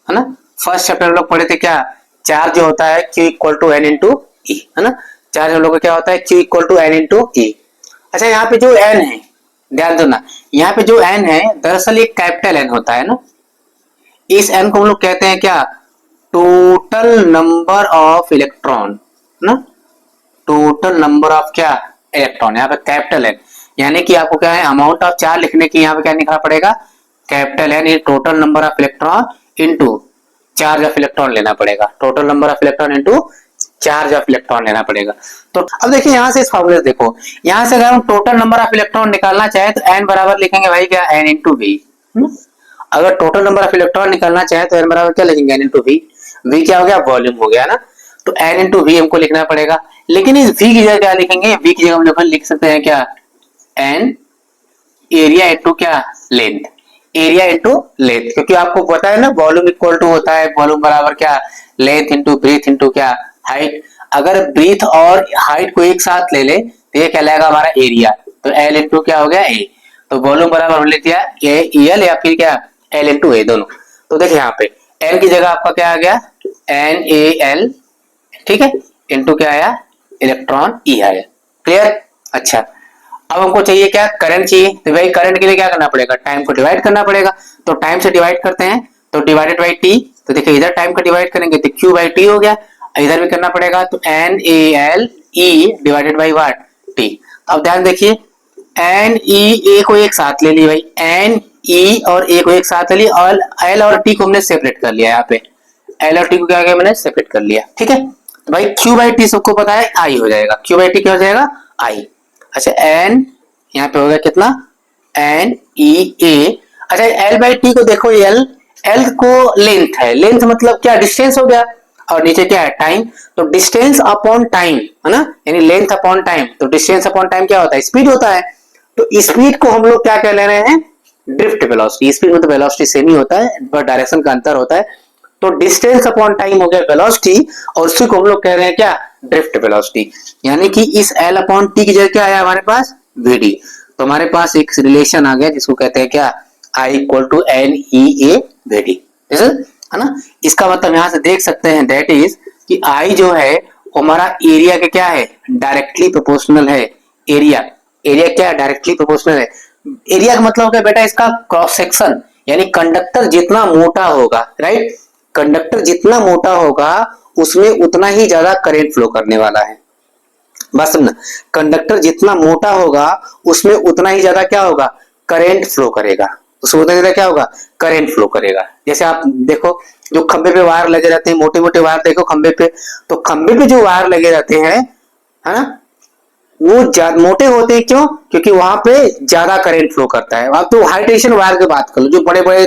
है ना। फर्स्ट चैप्टर में लोग पढ़े थे क्या, चार्ज जो होता है Q equal to n into e, है ना। चार्ज हम लोग का क्या होता है, Q equal to n into e. अच्छा, यहाँ पे जो एन है, ध्यान दो ना, यहाँ पे जो एन है दरअसल एक कैपिटल एन होता है ना। इस एन को हम लोग कहते हैं क्या, टोटल नंबर ऑफ इलेक्ट्रॉन ना, टोटल नंबर ऑफ क्या इलेक्ट्रॉन, यहाँ पे कैपिटल एन। यानी कि आपको क्या है, अमाउंट ऑफ चार्ज लिखने की यहाँ पे क्या लिखना पड़ेगा, capital N total number of electron into charge of electron लेना पड़ेगा, total number of electron into charge of electron लेना पड़ेगा। तो अब देखिए यहाँ से इस फॉर्मूले से देखो, यहाँ से अगर हम टोटल नंबर ऑफ इलेक्ट्रॉन निकालना चाहे तो एन बराबर लिखेंगे भाई क्या, एन इंटू वी। अगर टोटल नंबर ऑफ इलेक्ट्रॉन निकालना चाहे तो एन बराबर क्या लिखेंगे, एन इंटू वी। वी क्या हो गया, वॉल्यूम हो गया ना। तो एन इंटू वी हमको लिखना पड़ेगा, लेकिन इस वी की जगह क्या लिखेंगे, वी की जगह हम लिख सकते हैं क्या, एन एरिया इंटू क्या लेंथ। एरिया इंटू लेंथ, क्योंकि आपको पता है ना वॉल्यूम इक्वल टू होता है वॉल्यूम बराबर क्या लेंथ इंटू ब्रीथ इंटू क्या हाइट। अगर ब्रीथ और हाइट को एक साथ ले ले तो ये कहलाएगा हमारा एरिया, तो एल इंटू क्या हो गया ए, तो वॉल्यूम बराबर हो लिया एल या फिर क्या एल इंटू ए दोनों। तो देखिए यहाँ पे एल की जगह आपका क्या आ गया एन ए एल, ठीक है, इंटू क्या आया इलेक्ट्रॉन ई आया। क्लियर। अच्छा अब हमको चाहिए क्या करंट चाहिए, तो भाई करंट के लिए क्या करना पड़ेगा टाइम को डिवाइड करना पड़ेगा, तो टाइम से डिवाइड करते हैं तो डिवाइडेड बाई टी, तो देखिए इधर टाइम का डिवाइड करेंगे तो क्यू बाई टी हो गया, इधर भी करना पड़ेगा तो N A L E divided by what T. अब ध्यान देखिए एन ई ए को एक साथ ले ली भाई, एन ई और ए को एक साथ ले ली और एल और टी को हमने सेपरेट कर लिया, यहाँ पे एल और टी को क्या किया मैंने सेपरेट कर लिया, ठीक है। तो भाई क्यू बाई टी सबको पता है आई हो जाएगा, क्यू बाई टी क्या हो जाएगा आई। अच्छा एन यहाँ पे हो गया कितना एन ई ए, अच्छा एल बाई टी को देखो एल, एल को लेंथ है, लेंथ मतलब क्या डिस्टेंस हो गया और नीचे क्या है टाइम, तो डिस्टेंस अपॉन टाइम है ना, यानी लेंथ अपॉन टाइम, तो डिस्टेंस अपॉन टाइम क्या होता है स्पीड होता है, तो स्पीड को हम लोग क्या कह ले रहे हैं ड्रिफ्ट वेलोसिटी, स्पीड में तो वेलोसिटी सेम ही होता है बट डायरेक्शन का अंतर होता है, तो डिस्टेंस अपॉन टाइम हो गया वेलोसिटी और उसी को हम लोग कह रहे हैं क्या ड्रिफ्ट वेलोसिटी, यानी कि इस एल अपॉन टी की जगह क्या आया हमारे पास वीडी, तो हमारे पास एक रिलेशन आ गया जिसको कहते हैं क्या I equal to n e A V D, है ना। इसका मतलब यहां से देख सकते हैं दैट इज कि आई जो है वो हमारा एरिया के क्या है डायरेक्टली प्रोपोर्शनल है, एरिया एरिया क्या है डायरेक्टली प्रोपोर्शनल है, एरिया का मतलब क्या बेटा इसका क्रॉस सेक्शन, यानी कंडक्टर जितना मोटा होगा राइट, कंडक्टर जितना मोटा होगा उसमें उतना ही ज्यादा करंट फ्लो करने वाला है, बस समझना कंडक्टर जितना मोटा होगा उसमें उतना ही ज्यादा क्या होगा करंट फ्लो करेगा, उसमें उतना ज्यादा क्या होगा करंट फ्लो करेगा। जैसे आप देखो जो खंबे पे वायर लगे रहते हैं मोटे मोटे वायर देखो खंबे पे, तो खंबे पे जो वायर लगे रहते हैं है ना वो ज्यादा मोटे होते हैं, क्यों क्योंकि वहां पे ज्यादा करंट फ्लो करता है। आप तो हाई टेंशन वायर की बात कर लो जो बड़े बड़े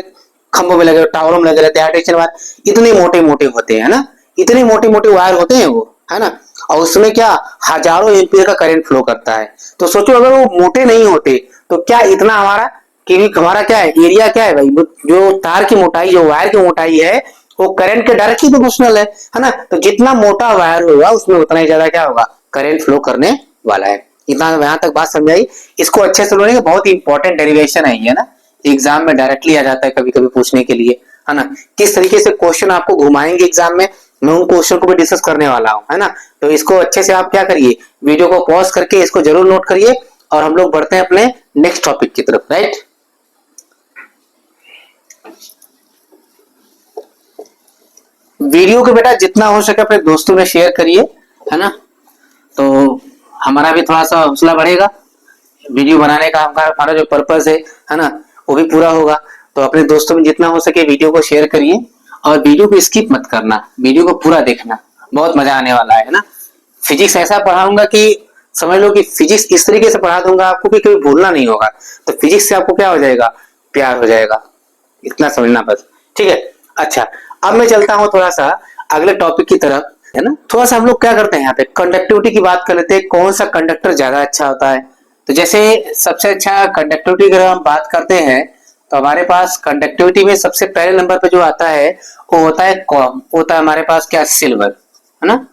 खंभों में लगे टावरों में लगे रहते हैं हाई टेंशन वायर, इतने मोटे मोटे होते हैं ना, इतने मोटे मोटे वायर होते हैं वो है ना, और उसमें क्या हजारों एम्पियर का करंट फ्लो करता है। तो सोचो अगर वो मोटे नहीं होते तो क्या इतना हमारा क्योंकि हमारा क्या है एरिया क्या है भाई जो तार की मोटाई जो वायर की मोटाई है वो करंट के डायरेक्टली प्रोपोर्शनल है ना, तो जितना मोटा वायर होगा उसमें उतना ही ज्यादा क्या होगा करंट फ्लो करने वाला है। इतना यहां तक बात समझाई, इसको अच्छे से लोगे बहुत ही इंपॉर्टेंट डेरिवेशन है ये ना, एग्जाम में डायरेक्टली आ जाता है कभी कभी पूछने के लिए है ना, किस तरीके से क्वेश्चन आपको घुमाएंगे एग्जाम में मैं उन क्वेश्चन को भी डिस्कस करने वाला हूं है ना। तो इसको अच्छे से आप क्या करिए वीडियो को पॉज करके इसको जरूर नोट करिए और हम लोग बढ़ते हैं अपने नेक्स्ट टॉपिक की तरफ राइट। वीडियो को बेटा जितना हो सके अपने दोस्तों में शेयर करिए है ना, तो हमारा भी थोड़ा सा हौसला बढ़ेगा, वीडियो बनाने का हमारा जो पर्पस है ना वो भी पूरा होगा। तो अपने दोस्तों में जितना हो सके वीडियो को शेयर करिए और वीडियो को स्किप मत करना, वीडियो को पूरा देखना, बहुत मजा आने वाला है ना। फिजिक्स ऐसा पढ़ाऊंगा कि समझ लो कि फिजिक्स इस तरीके से पढ़ा दूंगा आपको कि कभी भूलना नहीं होगा, तो फिजिक्स से आपको क्या हो जाएगा प्यार हो जाएगा, इतना समझना बस ठीक है। अच्छा अब मैं चलता हूं थोड़ा सा अगले टॉपिक की तरफ है ना, थोड़ा सा हम लोग क्या करते हैं यहाँ पे कंडक्टिविटी की बात कर लेते हैं, कौन सा कंडक्टर ज्यादा अच्छा होता है। तो जैसे सबसे अच्छा कंडक्टिविटी अगर हम बात करते हैं तो हमारे पास कंडक्टिविटी में सबसे पहले नंबर पे जो आता है वो होता है हमारे पास क्या सिल्वर है ना,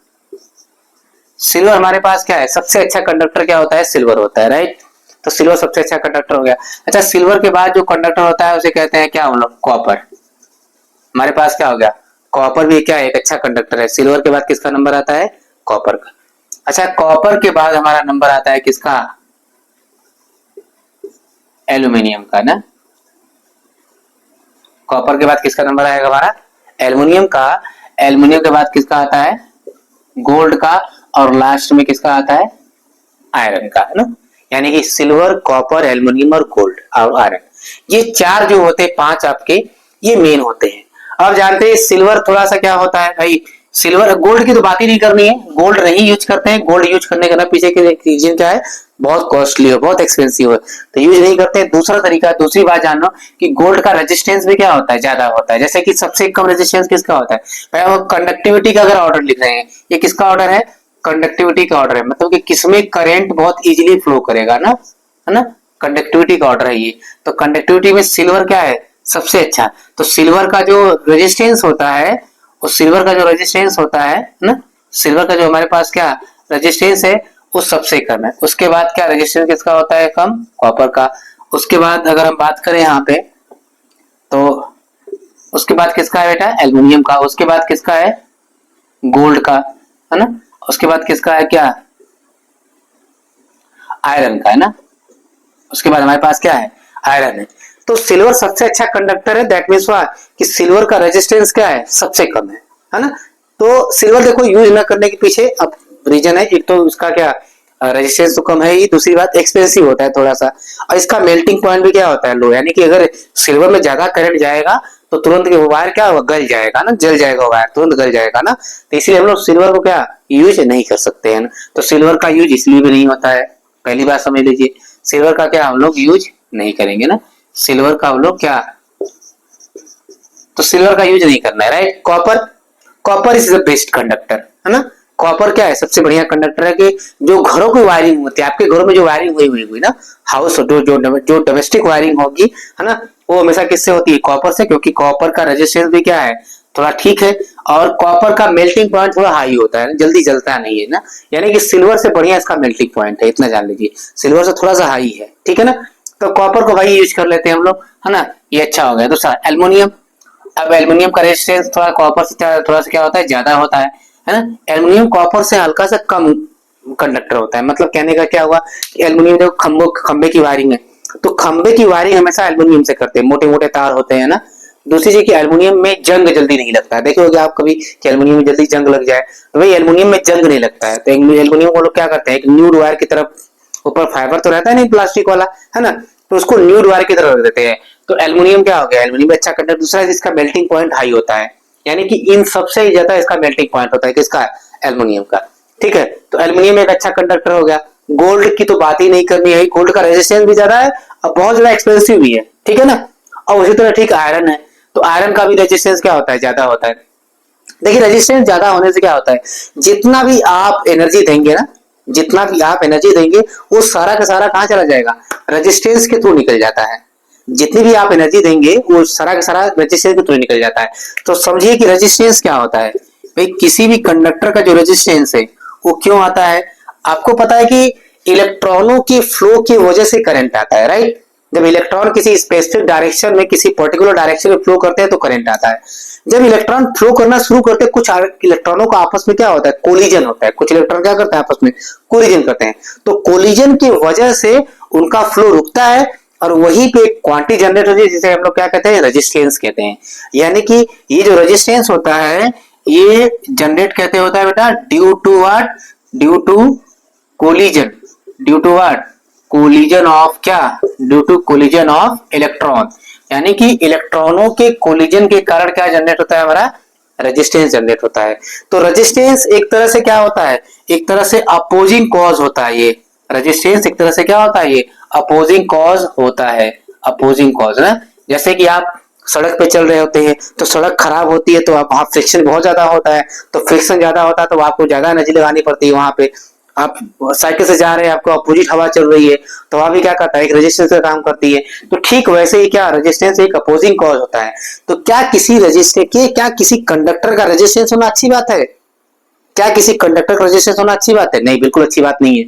सिल्वर हमारे पास क्या है सबसे अच्छा कंडक्टर क्या होता है सिल्वर होता है राइट, तो सिल्वर सबसे अच्छा कंडक्टर हो गया। अच्छा सिल्वर के बाद जो कंडक्टर होता है उसे कहते हैं क्या हम लोग कॉपर, हमारे पास क्या हो गया कॉपर भी क्या है एक अच्छा कंडक्टर है। सिल्वर के बाद किसका नंबर आता है कॉपर का। अच्छा कॉपर के बाद हमारा नंबर आता है किसका एल्यूमिनियम का ना, कॉपर के बाद किसका नंबर आएगा हमारा एल्यूमिनियम का, एल्यूमिनियम के बाद किसका आता है गोल्ड का और लास्ट में किसका आता है आयरन का है ना, यानी कि सिल्वर कॉपर एल्यूमिनियम और गोल्ड और आयरन, ये चार जो होते हैं पांच आपके ये मेन होते हैं। अब जानते हैं सिल्वर थोड़ा सा क्या होता है भाई, सिल्वर गोल्ड की तो बात ही नहीं करनी है, गोल्ड नहीं यूज करते हैं, गोल्ड यूज करने का ना पीछे के रीजन क्या है बहुत कॉस्टली है बहुत एक्सपेंसिव है तो यूज नहीं करते हैं। दूसरा तरीका दूसरी बात जान लो कि गोल्ड का रेजिस्टेंस भी क्या होता है ज्यादा होता है, जैसे कि सबसे कम रेजिस्टेंस किसका होता है भाई, हम कंडक्टिविटी का अगर ऑर्डर लिख रहे हैं ये किसका ऑर्डर है कंडक्टिविटी का ऑर्डर है, मतलब कि किसमें करंट बहुत इजीली फ्लो करेगा ना है ना, कंडक्टिविटी का ऑर्डर है ये। तो कंडक्टिविटी में सिल्वर क्या है सबसे अच्छा। तो सिल्वर का जो रेजिस्टेंस होता है, उस सिल्वर का जो रेजिस्टेंस होता है ना, सिल्वर का जो हमारे पास क्या रेजिस्टेंस है वो सबसे कम है। उसके बाद क्या रेजिस्टेंस किसका होता है कम, कॉपर का। उसके बाद अगर हम बात करें यहाँ पे तो उसके बाद किसका है बेटा एल्युमिनियम का। उसके बाद किसका है गोल्ड का, है ना। उसके बाद किसका है क्या आयरन का, है ना। उसके बाद हमारे पास क्या है आयरन है। तो सिल्वर सबसे अच्छा कंडक्टर है। दैट मीन्स कि सिल्वर का रेजिस्टेंस क्या है सबसे कम है ना। तो सिल्वर देखो यूज ना करने के पीछे अब रीजन है, एक तो उसका क्या रेजिस्टेंस तो कम है ही, दूसरी बात एक्सपेंसिव होता है थोड़ा सा, और इसका मेल्टिंग पॉइंट भी क्या होता है लो। यानी कि अगर सिल्वर में ज्यादा करंट जाएगा तो तुरंत वायर क्या होगा गल जाएगा ना, जल जाएगा वायर, तुरंत गल जाएगा ना। तो इसलिए हम लोग सिल्वर को क्या यूज नहीं कर सकते हैं। तो सिल्वर का यूज इसलिए भी नहीं होता है, पहली बात समझ लीजिए। सिल्वर का क्या हम लोग यूज नहीं करेंगे ना, सिल्वर का हम लोग क्या, तो सिल्वर का यूज नहीं करना है, right. Copper, copper is the best conductor, है ना। कॉपर क्या है सबसे बढ़िया कंडक्टर है कि जो घरों की वायरिंग होती है, आपके घरों में जो वायरिंग हुई ना, हाउस जो डोमेस्टिक वायरिंग होगी, है ना, वो हमेशा किससे होती है कॉपर से, क्योंकि कॉपर का रेजिस्टेंस भी क्या है थोड़ा ठीक है, और कॉपर का मेल्टिंग पॉइंट थोड़ा हाई होता है, जल्दी जलता नहीं है ना। यानी कि सिल्वर से बढ़िया इसका मेल्टिंग पॉइंट है, इतना जान लीजिए, सिल्वर से थोड़ा सा हाई है, ठीक है ना। तो कॉपर को भाई यूज कर लेते हैं हम लोग, है ना, ये अच्छा हो गया। दूसरा एल्युमिनियम। अब एल्युमिनियम का रेजिस्टेंस थोड़ा कॉपर से थोड़ा सा क्या होता है ज्यादा होता है ना। एल्युमिनियम कॉपर से हल्का सा कम कंडक्टर होता है। मतलब कहने का क्या हुआ कि एल्युमिनियम जो खंबे की वायरिंग है, तो खंबे की वायरिंग हमेशा एल्युमिनियम से करते हैं, मोटे मोटे तार होते हैं ना। दूसरी चीज की एल्युमिनियम में जंग जल्दी नहीं लगता है, देखे होगे आप कभी कि एल्युमिनियम में जल्दी जंग लग जाए, तो भाई एल्युमिनियम में जंग नहीं लगता है। तो एल्युमिनियम को लोग क्या करते हैं एक न्यूड वायर की तरफ, ऊपर फाइबर तो रहता है नहीं प्लास्टिक वाला, है ना, तो उसको न्यूड वायर की तरफ रख देते हैं। तो एल्युमिनियम क्या हो गया, एल्युमिनियम अच्छा कंडक्टर। दूसरा इसका मेल्टिंग पॉइंट हाई होता है, यानी कि इन सबसे ज्यादा इसका मेल्टिंग पॉइंट होता है किसका एल्युमिनियम का, ठीक है। तो एल्युमिनियम एक अच्छा कंडक्टर हो गया। गोल्ड की तो बात ही नहीं करनी है, गोल्ड का रेजिस्टेंस भी ज्यादा है और बहुत ज्यादा एक्सपेंसिव भी है, ठीक है ना। और उसी तरह ठीक आयरन है, तो आयरन का भी रेजिस्टेंस क्या होता है ज्यादा होता है। देखिए रेजिस्टेंस ज्यादा होने से क्या होता है, जितना भी आप एनर्जी देंगे ना, जितना भी आप एनर्जी देंगे वो सारा का सारा कहाँ चला जाएगा रेजिस्टेंस के थ्रू निकल जाता है। जितनी भी आप एनर्जी देंगे वो सारा का सारा रेजिस्टेंस के थ्रू निकल जाता है। तो समझिए कि रेजिस्टेंस क्या होता है भाई, किसी भी कंडक्टर का जो रेजिस्टेंस है वो क्यों आता है। आपको पता है कि इलेक्ट्रॉनों के फ्लो की वजह से करंट आता है, राइट। जब इलेक्ट्रॉन किसी स्पेसिफिक डायरेक्शन में किसी पर्टिकुलर डायरेक्शन में फ्लो करते हैं तो करंट आता है। जब इलेक्ट्रॉन फ्लो करना शुरू करते हैं, कुछ इलेक्ट्रॉनों का आपस में क्या होता है कोलिजन होता है, कुछ इलेक्ट्रॉन क्या करते हैं आपस में कोलिजन करते हैं। तो कोलिजन की वजह से उनका फ्लो रुकता है और वहीं पे क्वांटिटी जनरेट होती है, जिसे हम लोग क्या कहते हैं रेजिस्टेंस कहते हैं। यानी कि ये जो रेजिस्टेंस होता है ये जनरेट कहते होता है बेटा due to what, due to collision, due to what collision of क्या, due to collision of electron. यानी कि इलेक्ट्रॉनों के कोलिजन के कारण क्या जनरेट होता है हमारा रेजिस्टेंस जनरेट होता है। तो रेजिस्टेंस एक तरह से क्या होता है, एक तरह से अपोजिंग कॉज होता है। ये रेजिस्टेंस एक तरह से क्या होता है, ये अपोजिंग कॉज होता है, अपोजिंग कॉज ना। जैसे कि आप सड़क पे चल रहे होते हैं तो सड़क खराब होती है तो आप वहां फ्रिक्शन बहुत ज्यादा होता है, तो फ्रिक्शन ज्यादा होता है तो आपको ज्यादा एनर्जी लगानी पड़ती है वहां पे। आप साइकिल से जा रहे हैं आपको अपोजिट हवा चल रही है तो वहां भी क्या करता है एक रेजिस्टेंस का काम करती है। तो ठीक वैसे ही क्या रेजिस्टेंस एक अपोजिंग कॉज होता है। तो क्या किसी रेजिस्टेंस के क्या किसी कंडक्टर का रेजिस्टेंस होना अच्छी बात है, क्या किसी कंडक्टर का रेजिस्टेंस होना अच्छी बात है, नहीं बिल्कुल अच्छी बात नहीं है।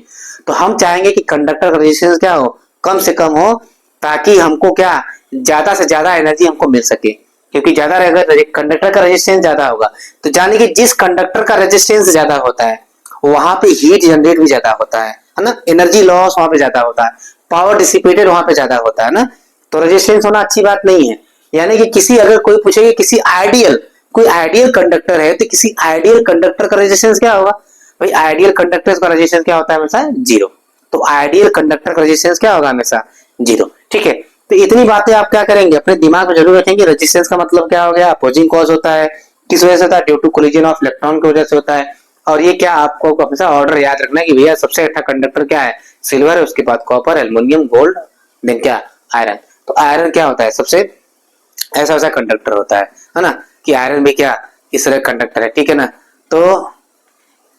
तो हम चाहेंगे कि कंडक्टर का रेजिस्टेंस क्या हो कम से कम हो, ताकि हमको क्या ज्यादा से ज्यादा एनर्जी हमको मिल सके। क्योंकि ज्यादा अगर कंडक्टर का रेजिस्टेंस ज्यादा होगा तो जाने कि जिस कंडक्टर का रेजिस्टेंस ज्यादा होता है वहां पे हीट जनरेट भी ज्यादा होता है ना, एनर्जी लॉस वहां पे ज्यादा होता है, पावर डिसिपेटेड वहां पे ज्यादा होता है ना। तो रेजिस्टेंस होना अच्छी बात नहीं है। यानी कि किसी अगर कोई पूछेगा किसी आइडियल कोई आइडियल कंडक्टर है तो किसी आइडियल कंडक्टर का रेजिस्टेंस क्या होगा भाई, आइडियल कंडक्टर का रेजिस्टेंस क्या होता है हमेशा जीरो। तो आइडियल कंडक्टर का रेजिस्टेंस क्या होगा हमेशा जीरो, ठीक है। तो इतनी बातें आप क्या करेंगे अपने दिमाग में जरूर रखेंगे। रेजिस्टेंस का मतलब क्या हो गया अपोजिंग कॉज होता है, किस वजह से होता है due to collision of electron की वजह से होता है। और ये क्या आपको हमेशा ऑर्डर याद रखना है कि भैया सबसे अच्छा कंडक्टर क्या है सिल्वर है, उसके बाद कॉपर, एल्युमिनियम, गोल्ड, देन क्या आयरन। तो आयरन क्या होता है सबसे ऐसा ऐसा कंडक्टर होता है ना, कि आयरन भी क्या इस तरह कंडक्टर है, ठीक है ना। तो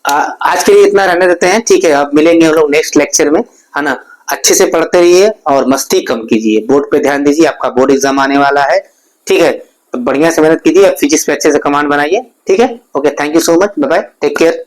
आज के लिए इतना रहने देते हैं, ठीक है। अब मिलेंगे हम लोग नेक्स्ट लेक्चर में, है ना। अच्छे से पढ़ते रहिए और मस्ती कम कीजिए, बोर्ड पे ध्यान दीजिए, आपका बोर्ड एग्जाम आने वाला है, ठीक है। तो बढ़िया से मेहनत कीजिए, फिजिक्स पे अच्छे से कमांड बनाइए, ठीक है। Okay, thank you so much, bye bye, take care.